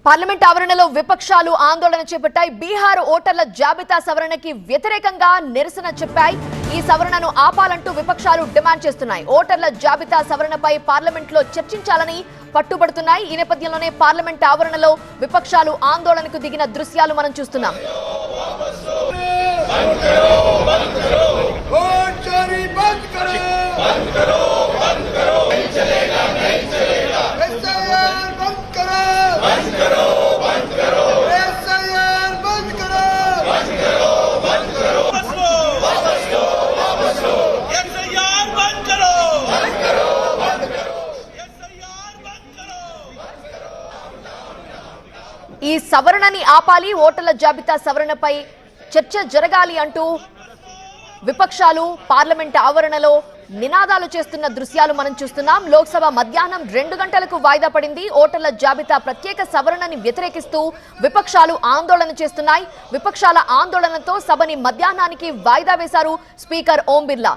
Parliament ఆవరణలో విపక్షాలు ఆందోళన చేపట్టాయి. బీహార్ ఓటర్ల జాబితా సవరణకి వ్యతిరేకంగా నిరసన చెప్పాయి. ఈ సవరణను ఆపాలంటూ విపక్షాలు డిమాండ్ చేస్తున్నాయి. ఓటర్ల జాబితా సవరణపై పార్లమెంట్ లో చర్చించాలని పట్టుబడుతున్నాయి. ఈ నేపథ్యంలోనే పార్లమెంట్ ఆవరణలో విపక్షాలు ఆందోళనకు దిగిన దృశ్యాలు మనం చూస్తున్నాం. ఈ సవరణని ఆపాలి, ఓటర్ల జాబితా సవరణపై చర్చ జరగాలి అంటూ విపక్షాలు పార్లమెంట్ ఆవరణలో నినాదాలు చేస్తున్న దృశ్యాలు మనం చూస్తున్నాం. లోక్సభ మధ్యాహ్నం 2 గంటలకు వాయిదా పడింది. ఓటర్ల జాబితా ప్రత్యేక సవరణని వ్యతిరేకిస్తూ విపక్షాలు ఆందోళన చేస్తున్నాయి. విపక్షాల ఆందోళనతో సభని మధ్యాహ్నానికి వాయిదా వేశారు స్పీకర్ ఓం బిర్లా.